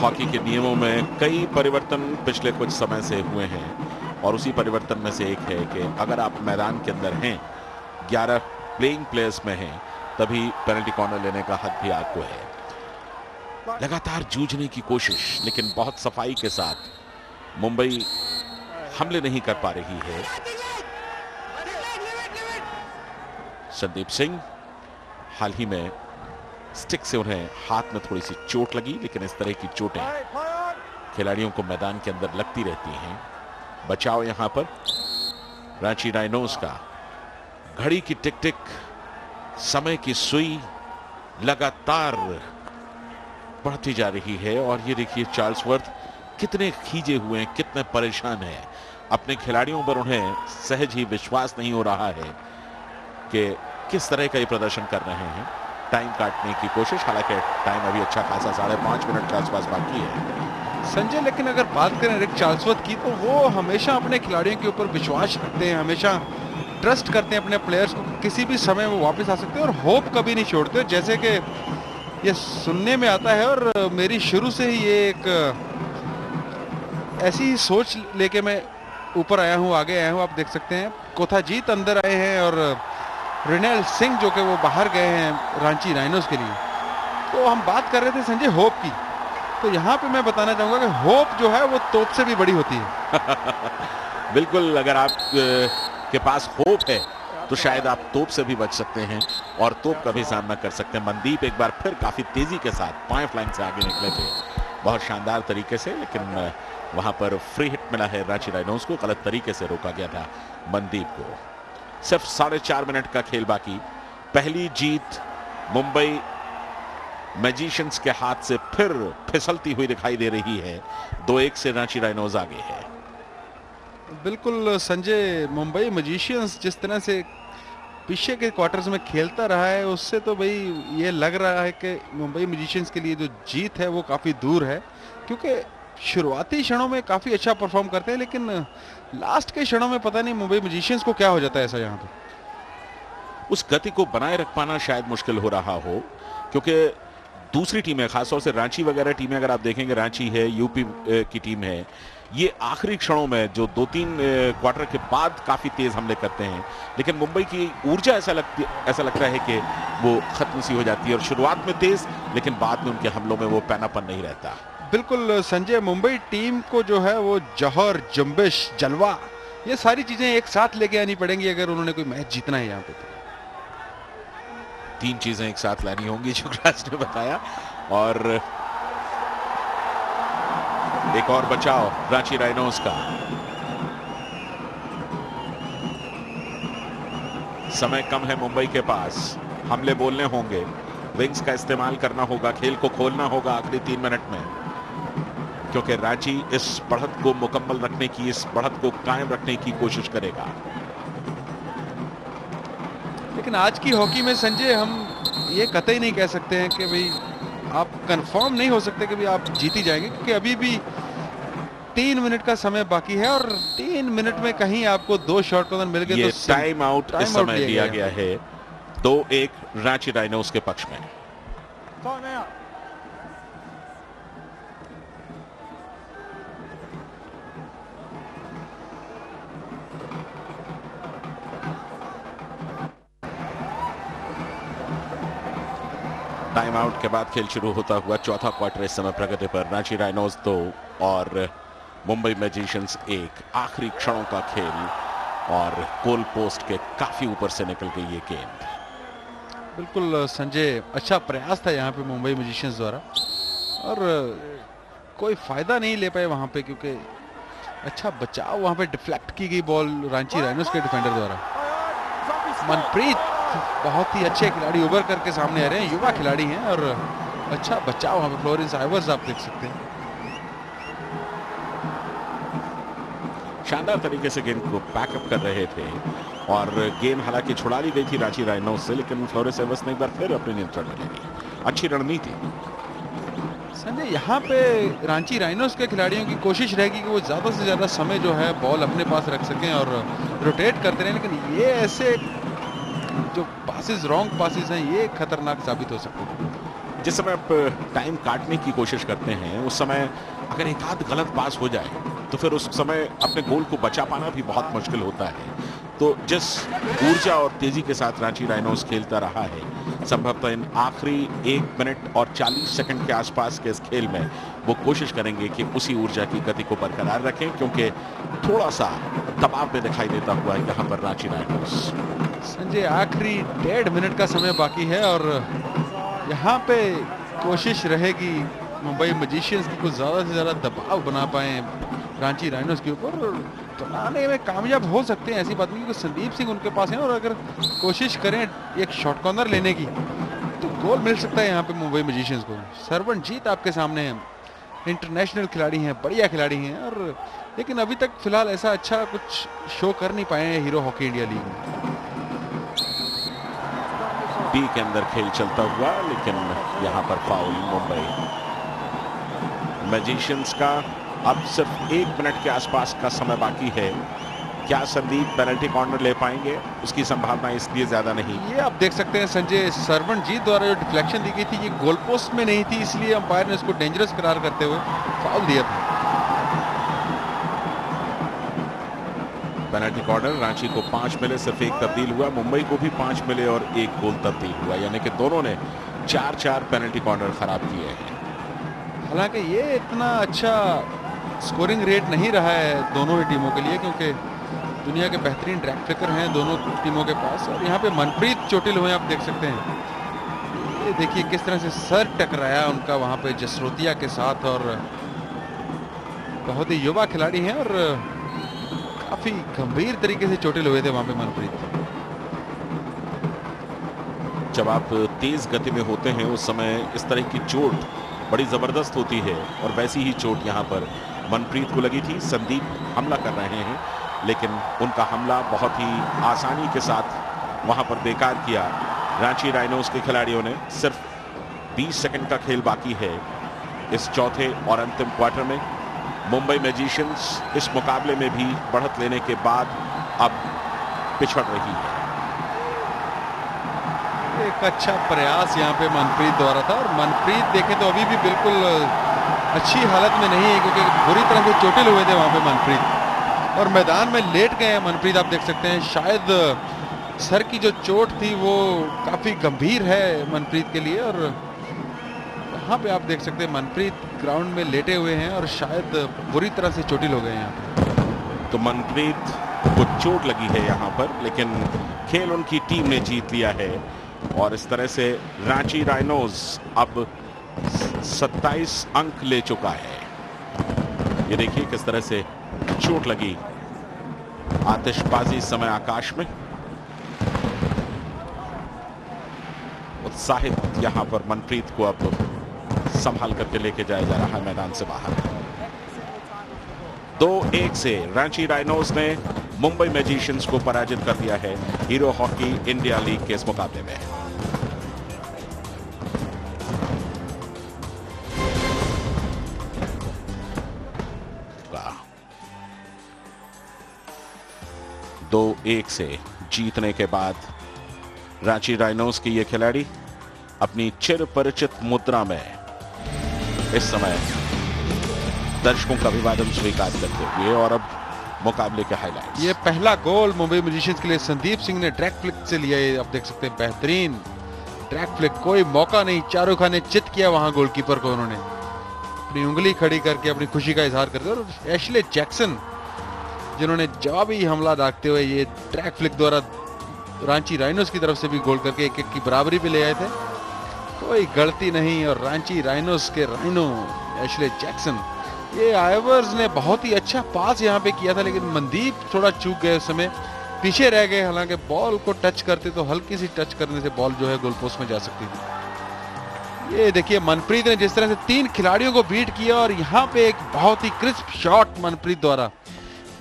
हॉकी के नियमों में कई परिवर्तन पिछले कुछ समय से हुए हैं, और उसी परिवर्तन में से एक है कि अगर आप मैदान के अंदर हैं, 11 प्लेइंग प्लेयर्स में हैं, तभी पेनल्टी कॉर्नर लेने का हक भी आपको है। लगातार जूझने की कोशिश, लेकिन बहुत सफाई के साथ मुंबई हमले नहीं कर पा रही है। संदीप सिंह हाल ही में स्टिक से उन्हें हाथ में थोड़ी सी चोट लगी, लेकिन इस तरह की चोटें खिलाड़ियों को मैदान के अंदर लगती रहती हैं। बचाव यहां पर रांची राइनोज का। घड़ी की टिक टिक, समय की सुई लगातार बढ़ती जा रही है, और ये देखिए चार्ल्सवर्थ कितने खींचे हुए हैं, कितने परेशान हैं अपने खिलाड़ियों पर। उन्हें सहज ही विश्वास नहीं हो रहा है कि किस तरह का ये प्रदर्शन कर रहे हैं। टाइम काटने की कोशिश, हालांकि टाइम अभी अच्छा खासा 5.5 मिनट के आसपास बाकी है संजय। लेकिन अगर बात करें रिक चार्ल्सवर्थ की, तो वो हमेशा अपने खिलाड़ियों के ऊपर विश्वास रखते हैं, हमेशा ट्रस्ट करते हैं अपने प्लेयर्स को, किसी भी समय वो वापस आ सकते हैं, और होप कभी नहीं छोड़ते। जैसे कि ये सुनने में आता है, और मेरी शुरू से ही ये एक ऐसी ही सोच लेके मैं ऊपर आया हूँ, आगे आया हूँ। आप देख सकते हैं कोथाजीत अंदर आए हैं, और रिनेल सिंह जो कि वो बाहर गए हैं रांची राइनोज के लिए। तो हम बात कर रहे थे संजय होप की, तो यहाँ पे मैं बताना चाहूंगा कि होप जो है वो तोप से भी बड़ी होती है। बिल्कुल, अगर आप के पास होप है तो शायद आप तोप से भी बच सकते हैं और तोप का भी सामना कर सकते हैं। मनदीप एक बार फिर काफी तेजी के साथ पॉइंट लाइन से आगे निकले थे, बहुत शानदार तरीके से, लेकिन वहां पर फ्री हिट मिला है रांची राइनोज को। गलत तरीके से रोका गया था मनदीप को। सिर्फ 4.5 मिनट का खेल बाकी। पहली जीत मुंबई मैजिशियंस के हाथ से फिर फिसलती हुई दिखाई दे रही है। 2-1 से रांची राइनोज आगे है। बिल्कुल संजय, मुंबई मैजिशियंस जिस तरह से पीछे के क्वार्टर्स में खेलता रहा है, उससे तो भाई ये लग रहा है कि मुंबई मैजिशियंस के लिए जो जीत है वो काफ़ी दूर है, क्योंकि शुरुआती क्षणों में काफ़ी अच्छा परफॉर्म करते हैं, लेकिन लास्ट के क्षणों में पता नहीं मुंबई मैजिशियंस को क्या हो जाता है ऐसा। यहाँ पे उस गति को बनाए रख पाना शायद मुश्किल हो रहा हो, क्योंकि दूसरी टीमें, खासतौर से रांची वगैरह टीमें अगर आप देखेंगे, रांची है, यूपी की टीम है, ये आखिरी क्षणों में जो 2-3 क्वार्टर के बाद काफी तेज हमले करते हैं, लेकिन मुंबई की ऊर्जा ऐसा लगता है कि वो खत्म सी हो जाती है, और शुरुआत में तेज लेकिन बाद में उनके हमलों में वो पैनापन नहीं रहता। बिल्कुल संजय, मुंबई टीम को जो है वो जौहर, जुम्बिश, जलवा, ये सारी चीजें एक साथ लेके आनी पड़ेंगी अगर उन्होंने कोई मैच जीतना है यहाँ पे। तो 3 चीजें एक साथ लानी होंगी जो ग्रास ने बताया। और एक और बचाव रांची राइनोज का। समय कम है मुंबई के पास, हमले बोलने होंगे, विंग्स का इस्तेमाल करना होगा, खेल को खोलना होगा आखिरी 3 मिनट में, क्योंकि रांची इस बढ़त को मुकम्मल रखने की, इस बढ़त को कायम रखने की कोशिश करेगा। लेकिन आज की हॉकी में संजय हम ये कतई नहीं कह सकते हैं कि भाई आप कंफर्म नहीं हो सकते कि भाई आप जीती जाएंगे, क्योंकि अभी भी 3 मिनट का समय बाकी है, और 3 मिनट में कहीं आपको 2 शॉट कॉर्नर मिल गए तो टाइम आउट इस समय दिया गया है। 2-1 रांची राइनोज के पक्ष में। टाइम आउट के बाद खेल शुरू होता हुआ चौथा क्वार्टर इस समय प्रगति पर। रांची राइनोज 2 और मुंबई मैजिशियंस 1। आखिरी क्षणों का खेल और गोल पोस्ट के काफी ऊपर से निकल गई ये गेंद। बिल्कुल संजय, अच्छा प्रयास था यहाँ पे मुंबई मैजिशियंस द्वारा, और कोई फायदा नहीं ले पाए वहां पे, क्योंकि अच्छा बचाव वहां पे डिफ्लेक्ट की गई बॉल रांची राइनोज के डिफेंडर द्वारा। मनप्रीत बहुत ही अच्छे खिलाड़ी उभर करके सामने आ रहे हैं, युवा खिलाड़ी हैं, और अच्छा बचाव वहां पे फ्लोरेंस आइवर्स आप देख सकते हैं। शानदार तरीके से गेंद को बैकअप कर रहे थे, और गेंद हालांकि छुड़ा ली गई थी रांची राइनोज से, लेकिन फ्लोरेंस आइवर्स ने एक बार फिर अपने नियंत्रण में ले ली। अच्छी रणनीति संजय, यहाँ पे रांची राइनोज के खिलाड़ियों की कोशिश रहेगी कि वो ज्यादा से ज्यादा समय जो है बॉल अपने पास रख सकें और रोटेट करते रहें, लेकिन ये ऐसे जो पासेस, रॉन्ग पासेस हैं, ये खतरनाक साबित हो सकते हैं। जिस समय आप टाइम काटने की कोशिश करते हैं, उस समय अगर एक आध गलत पास हो जाए तो फिर उस समय अपने गोल को बचा पाना भी बहुत मुश्किल होता है। तो जिस ऊर्जा और तेजी के साथ रांची राइनोज खेलता रहा है, संभवतः इन आखिरी 1 मिनट और 40 सेकंड के आसपास के इस खेल में वो कोशिश करेंगे कि उसी ऊर्जा की गति को बरकरार रखें, क्योंकि थोड़ा सा दबाव में दिखाई देता हुआ यहाँ पर रांची राइनोज। संजय, आखिरी 1.5 मिनट का समय बाकी है, और यहाँ पे कोशिश रहेगी मुंबई मैजिशियंस की कुछ ज़्यादा से ज़्यादा दबाव बना पाए रांची राइनोज के ऊपर। बनाने में कामयाब हो सकते हैं, ऐसी बात नहीं, क्योंकि संदीप सिंह उनके पास है, और अगर कोशिश करें एक शॉट कॉर्नर लेने की तो गोल मिल सकता है यहाँ पे मुंबई मैजिशियंस को। सरवनजीत आपके सामने हैं, इंटरनेशनल खिलाड़ी हैं, बढ़िया खिलाड़ी हैं, और लेकिन अभी तक फिलहाल ऐसा अच्छा कुछ शो कर नहीं पाए हैं हीरो हॉकी इंडिया लीग में। डी के अंदर खेल चलता हुआ, लेकिन यहाँ पर फाउल मुंबई मैजिशियंस का। अब सिर्फ 1 मिनट के आसपास का समय बाकी है। क्या संदीप पेनल्टी कॉर्नर ले पाएंगे? उसकी संभावना इसलिए ज्यादा नहीं। ये आप देख सकते हैं संजय, सरवनजीत द्वारा जो डिफ्लेक्शन दी गई थी, ये गोल पोस्ट में नहीं थी, इसलिए अंपायर ने इसको डेंजरस करार करते हुए फाउल दिया था। Penalty corner. रांची को 5 मिले, सिर्फ एक तब्दील हुआ। मुंबई को भी 5 मिले और एक गोल तब्दील हुआ, यानी कि दोनों ने 4-4 पेनल्टी कॉर्नर खराब किए हैं। हालांकि ये इतना अच्छा स्कोरिंग रेट नहीं रहा है दोनों ही टीमों के लिए, क्योंकि दुनिया के बेहतरीन ड्रैग फ्लिकर हैं दोनों टीमों के पास। और यहाँ पे मनप्रीत चोटिल हुए, आप देख सकते हैं। ये देखिए किस तरह से सर टकराया उनका वहाँ पे जसरोतिया के साथ, और बहुत ही युवा खिलाड़ी हैं और काफी गंभीर तरीके से चोटिल हुए थे वहाँ पे मनप्रीत। जब आप तेज गति में होते हैं उस समय इस तरह की चोट बड़ी जबरदस्त होती है, और वैसी ही चोट यहाँ पर मनप्रीत को लगी थी। संदीप हमला कर रहे हैं, लेकिन उनका हमला बहुत ही आसानी के साथ वहां पर बेकार किया रांची राइनोज के खिलाड़ियों ने। सिर्फ 20 सेकंड का खेल बाकी है इस चौथे और अंतिम क्वार्टर में। मुंबई मैजिशियंस इस मुकाबले में भी बढ़त लेने के बाद अब पिछड़ रही है। एक अच्छा प्रयास यहाँ पे मनप्रीत द्वारा था, और मनप्रीत देखें तो अभी भी बिल्कुल अच्छी हालत में नहीं है, क्योंकि बुरी तरह से चोटिल हुए थे वहाँ पे मनप्रीत, और मैदान में लेट गए हैं मनप्रीत। आप देख सकते हैं शायद सर की जो चोट थी वो काफ़ी गंभीर है मनप्रीत के लिए, और यहाँ पे आप देख सकते हैं मनप्रीत ग्राउंड में लेटे हुए हैं और शायद बुरी तरह से चोटिल हो गए हैं यहाँ पे। तो मनप्रीत को चोट लगी है यहाँ पर, लेकिन खेल उनकी टीम ने जीत लिया है, और इस तरह से रांची राइनोज अब 27 अंक ले चुका है। ये देखिए किस तरह से चोट लगी, आतिशबाजी इस समय आकाश में। उत्साहित यहां पर मनप्रीत को अब संभाल करके लेके जाया जा रहा है मैदान से बाहर। 2-1 से रांची राइनोज ने मुंबई मैजिशियंस को पराजित कर दिया है हीरो हॉकी इंडिया लीग के इस मुकाबले में। दो 1 से जीतने के बाद रांची राइनोज के ये खिलाड़ी अपनी चिर परिचित मुद्रा में इस समय दर्शकों का अभिवादन स्वीकार करते हुए, और अब मुकाबले के हाइलाइट्स। ये पहला गोल मुंबई मैजिशियंस के लिए संदीप सिंह ने ड्रैग फ्लिक से लिया है। आप देख सकते हैं बेहतरीन ड्रैग फ्लिक, कोई मौका नहीं, चारों खाने चित किया वहां गोलकीपर को उन्होंने, अपनी उंगली खड़ी करके अपनी खुशी का इजहार करते। और एशले जैक्सन जिन्होंने जवाबी हमला दागते हुए ये ड्रैग फ्लिक द्वारा रांची राइनोज की तरफ से भी गोल करके 1-1 की बराबरी पे ले आए थे। कोई गलती नहीं, और रांची राइनोज के राइनो एशले जैक्सन, ये आइवर्स ने बहुत ही अच्छा पास यहाँ पे किया था, लेकिन मनदीप थोड़ा चूक गए, उस समय पीछे रह गए। हालांकि बॉल को टच करते तो हल्की सी टच करने से बॉल जो है गोल पोस्ट में जा सकती थी। ये देखिए मनप्रीत ने जिस तरह से 3 खिलाड़ियों को बीट किया, और यहाँ पे एक बहुत ही क्रिस्प शॉट मनप्रीत द्वारा।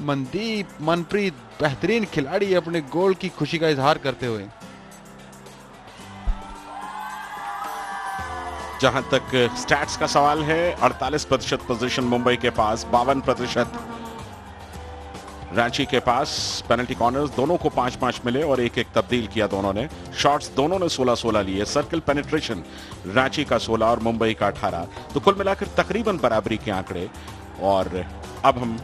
मनप्रीत बेहतरीन खिलाड़ी अपने गोल की खुशी का इजहार करते हुए। जहां तक स्टैट्स का सवाल है, 48% पोजीशन मुंबई के पास, 52% रांची के पास। पेनल्टी कॉर्नर्स दोनों को 5-5 मिले और 1-1 तब्दील किया दोनों ने। शॉट्स दोनों ने 16-16 लिए। सर्कल पेनिट्रेशन रांची का 16 और मुंबई का 18, तो कुल मिलाकर तकरीबन बराबरी के आंकड़े। और अब हम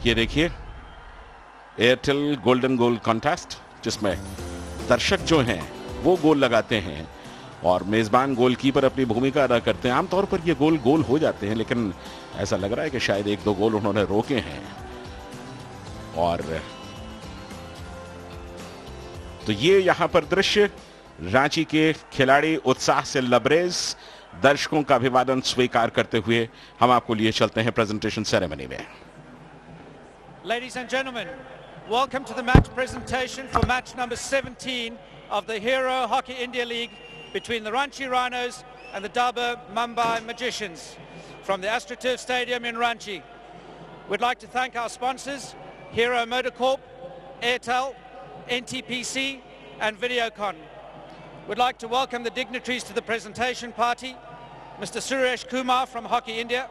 ये देखिए एयरटेल गोल्डन गोल कॉन्टेस्ट, जिसमें दर्शक जो हैं वो गोल लगाते हैं और मेजबान गोलकीपर अपनी भूमिका अदा करते हैं। आमतौर पर ये गोल हो जाते हैं, लेकिन ऐसा लग रहा है कि शायद 1-2 गोल उन्होंने रोके हैं। और तो ये यहां पर दृश्य, रांची के खिलाड़ी उत्साह से लबरेज दर्शकों का अभिवादन स्वीकार करते हुए हम आपको लिए चलते हैं प्रेजेंटेशन सेरेमनी में। Ladies and gentlemen, welcome to the match presentation for match number 17 of the Hero Hockey India League between the Ranchi Rhinos and the Dabur Mumbai Magicians from the AstroTurf Stadium in Ranchi. We'd like to thank our sponsors, Hero Motorcorp, Airtel, NTPC and Videocon. We'd like to welcome the dignitaries to the presentation party, Mr. Suresh Kumar from Hockey India,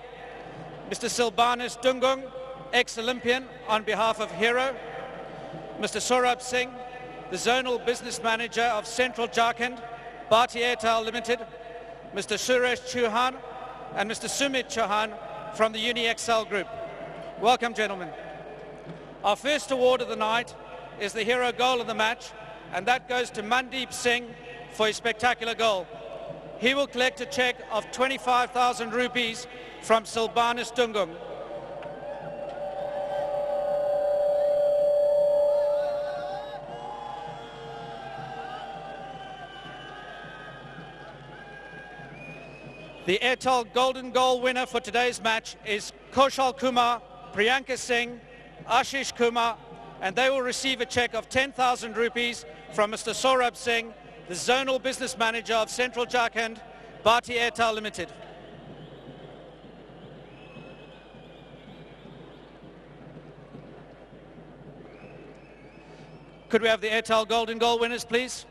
Mr. Silbanus Dungung, ex-Olympian on behalf of Hero, Mr. Saurabh Singh, the Zonal Business Manager of Central Jharkhand, Bharti Airtel Limited, Mr. Suresh Chauhan, and Mr. Sumit Chauhan from the Uni XL group. Welcome, gentlemen. Our first award of the night is the hero goal of the match, and that goes to Mandeep Singh for his spectacular goal. He will collect a cheque of 25,000 rupees from Silbanus Dungum. The Airtel Golden Goal winner for today's match is Kaushal Kumar, Priyanka Singh, Ashish Kumar, and they will receive a cheque of 10,000 rupees from Mr. Saurabh Singh, the Zonal Business Manager of Central Jharkhand, Bharti Airtel Limited. Could we have the Airtel Golden Goal winners, please?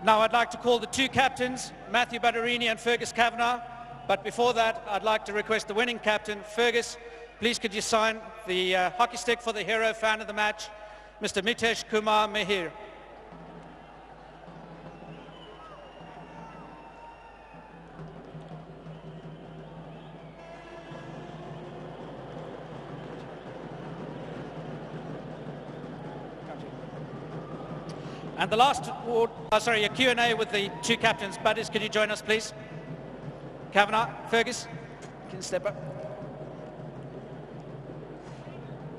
Now I'd like to call the two captains, Matthew Badarini and Fergus Kavanagh, but before that I'd like to request the winning captain, Fergus, please could you sign the hockey stick for the hero fan of the match, Mr. Mitesh Kumar Mehir. And the last award, a Q&A with the two captains. Buddies, could you join us, please? Kavanagh, Fergus, can you step up?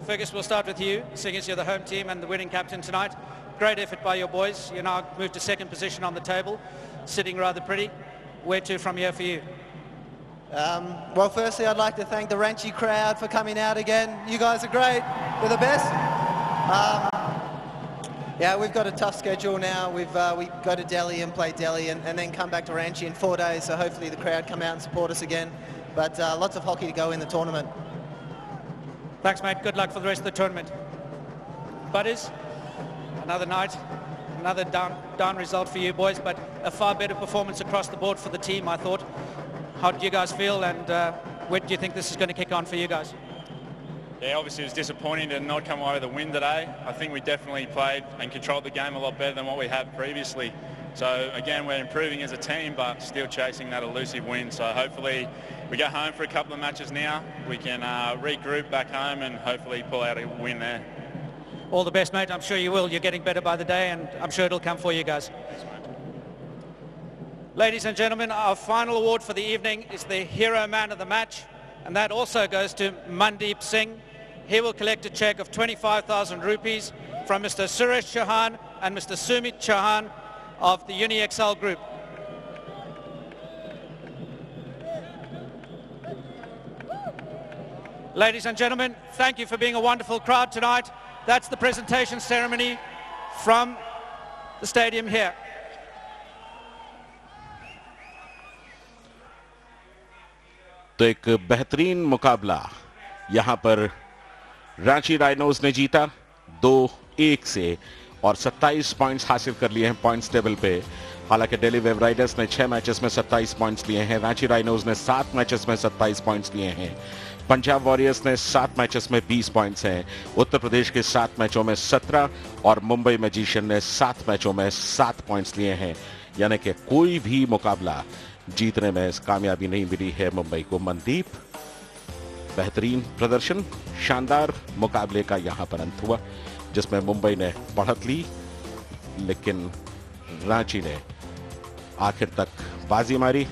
Fergus, we'll start with you, seeing as you're the home team and the winning captain tonight. Great effort by your boys. You now moved to second position on the table, sitting rather pretty. Where to from here for you? Well, firstly, I'd like to thank the Ranchi crowd for coming out again. You guys are great. You're the best. Yeah, we've got a tough schedule now. We go to Delhi and play Delhi and then come back to Ranchi in 4 days, so hopefully the crowd come out and support us again. But lots of hockey to go in the tournament. Thanks, mate. Good luck for the rest of the tournament. Buddies, another night, another down result for you boys, but a far better performance across the board for the team, I thought. How did you guys feel, and where do you think this is going to kick on for you guys? Yeah, obviously it was disappointing to not come away with a win today. I think we definitely played and controlled the game a lot better than what we had previously. So again, we're improving as a team, but still chasing that elusive win. So hopefully we go home for a couple of matches now. We can regroup back home and hopefully pull out a win there. All the best, mate. I'm sure you will. You're getting better by the day, and I'm sure it'll come for you guys. Ladies and gentlemen, our final award for the evening is the hero man of the match, and that also goes to Mandeep Singh. He will collect a cheque of 25,000 rupees from Mr. Suresh Chauhan and Mr. Sumit Chauhan of the Uni XL group. Ladies and gentlemen, thank you for being a wonderful crowd tonight. That's the presentation ceremony from the stadium here. तो एक बेहतरीन मुकाबला यहाँ पर Ranchi rhinos ने जीता 2-1 से और 27 पॉइंट्स हासिल कर लिए हैं पॉइंट्स टेबल पे। हालांकि दिल्ली वेव राइडर्स ने 6 मैचेस में 27 पॉइंट्स लिए हैं, रांची राइनोज ने 7 मैचेस में 27 पॉइंट्स लिए हैं, पंजाब वॉरियर्स ने 7 मैचेस में 20 पॉइंट्स हैं, उत्तर प्रदेश के 7 मैचों में 17 और मुंबई मैजिशियन ने 7 मैचों में 7 पॉइंट्स लिए हैं। यानी कि कोई भी मुकाबला जीतने में कामयाबी नहीं मिली है मुंबई को। मनदीप, बेहतरीन प्रदर्शन, शानदार मुकाबले का यहां पर अंत हुआ जिसमें मुंबई ने बढ़त ली, लेकिन रांची ने आखिर तक बाजी मारी।